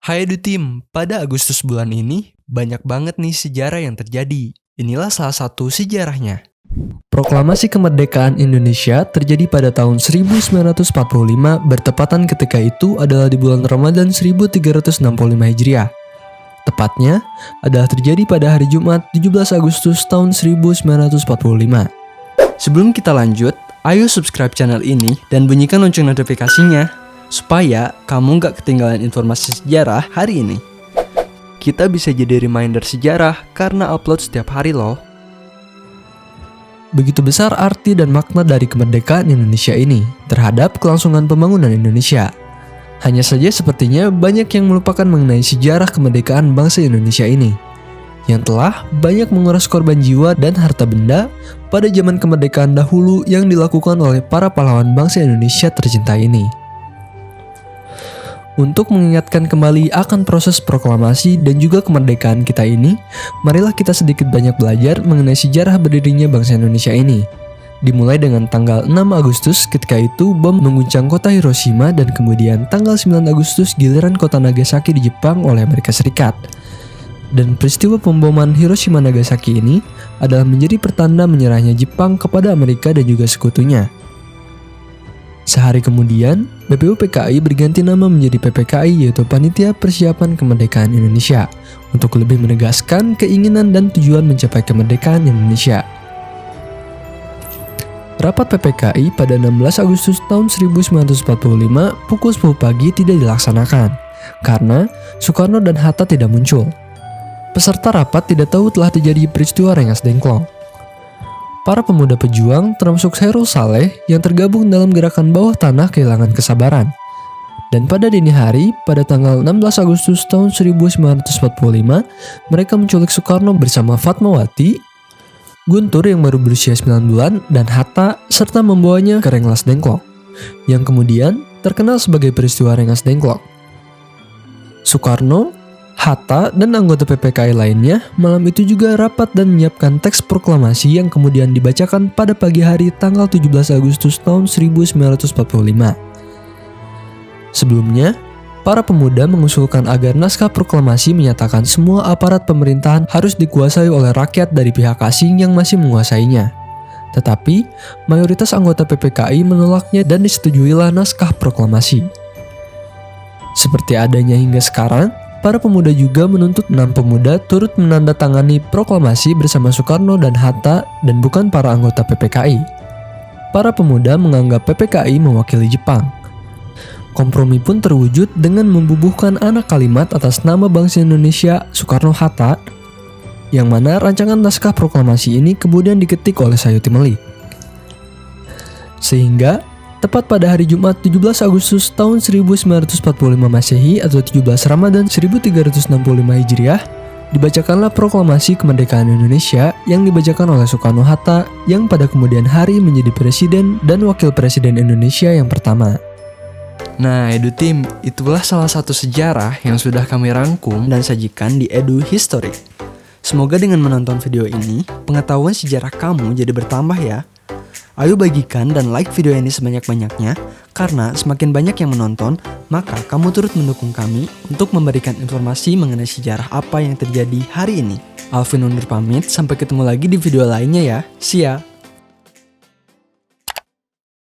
Hai Edu Tim, pada Agustus bulan ini banyak banget nih sejarah yang terjadi. Inilah salah satu sejarahnya. Proklamasi kemerdekaan Indonesia terjadi pada tahun 1945 bertepatan ketika itu adalah di bulan Ramadan 1365 Hijriah. Tepatnya adalah terjadi pada hari Jumat 17 Agustus tahun 1945. Sebelum kita lanjut, ayo subscribe channel ini dan bunyikan lonceng notifikasinya supaya kamu gak ketinggalan informasi sejarah hari ini. Kita bisa jadi reminder sejarah karena upload setiap hari loh. Begitu besar arti dan makna dari kemerdekaan Indonesia ini terhadap kelangsungan pembangunan Indonesia. Hanya saja sepertinya banyak yang melupakan mengenai sejarah kemerdekaan bangsa Indonesia ini, yang telah banyak menguras korban jiwa dan harta benda pada zaman kemerdekaan dahulu yang dilakukan oleh para pahlawan bangsa Indonesia tercinta ini. Untuk mengingatkan kembali akan proses proklamasi dan juga kemerdekaan kita ini, marilah kita sedikit banyak belajar mengenai sejarah berdirinya bangsa Indonesia ini. Dimulai dengan tanggal 6 Agustus ketika itu bom mengguncang kota Hiroshima dan kemudian tanggal 9 Agustus giliran kota Nagasaki di Jepang oleh Amerika Serikat. Dan peristiwa pemboman Hiroshima Nagasaki ini adalah menjadi pertanda menyerahnya Jepang kepada Amerika dan juga sekutunya. Sehari kemudian, BPUPKI berganti nama menjadi PPKI, yaitu Panitia Persiapan Kemerdekaan Indonesia, untuk lebih menegaskan keinginan dan tujuan mencapai kemerdekaan Indonesia. Rapat PPKI pada 16 Agustus tahun 1945 pukul 10 pagi tidak dilaksanakan, karena Soekarno dan Hatta tidak muncul. Peserta rapat tidak tahu telah terjadi peristiwa Rengas Dengklok. Para pemuda pejuang termasuk Chairul Saleh yang tergabung dalam gerakan bawah tanah kehilangan kesabaran. Dan pada dini hari, pada tanggal 16 Agustus tahun 1945, mereka menculik Soekarno bersama Fatmawati, Guntur yang baru berusia 9 bulan, dan Hatta, serta membawanya ke Rengas Dengklok, yang kemudian terkenal sebagai peristiwa Rengas Dengklok. Soekarno, Hatta, dan anggota PPKI lainnya malam itu juga rapat dan menyiapkan teks proklamasi yang kemudian dibacakan pada pagi hari tanggal 17 Agustus tahun 1945. Sebelumnya, para pemuda mengusulkan agar naskah proklamasi menyatakan semua aparat pemerintahan harus dikuasai oleh rakyat dari pihak asing yang masih menguasainya. Tetapi, mayoritas anggota PPKI menolaknya dan disetujuilah naskah proklamasi. Seperti adanya hingga sekarang, para pemuda juga menuntut 6 pemuda turut menandatangani proklamasi bersama Soekarno dan Hatta dan bukan para anggota PPKI. Para pemuda menganggap PPKI mewakili Jepang. Kompromi pun terwujud dengan membubuhkan anak kalimat atas nama bangsa Indonesia Soekarno-Hatta, yang mana rancangan naskah proklamasi ini kemudian diketik oleh Sayuti Melik. Sehingga tepat pada hari Jumat 17 Agustus tahun 1945 Masehi atau 17 Ramadan 1365 Hijriah, dibacakanlah proklamasi kemerdekaan Indonesia yang dibacakan oleh Soekarno-Hatta yang pada kemudian hari menjadi presiden dan wakil presiden Indonesia yang pertama. Nah, Edu Tim, itulah salah satu sejarah yang sudah kami rangkum dan sajikan di Edu History. Semoga dengan menonton video ini, pengetahuan sejarah kamu jadi bertambah ya. Ayo bagikan dan like video ini sebanyak-banyaknya, karena semakin banyak yang menonton, maka kamu turut mendukung kami untuk memberikan informasi mengenai sejarah apa yang terjadi hari ini. Alvin undur pamit, sampai ketemu lagi di video lainnya ya. See ya!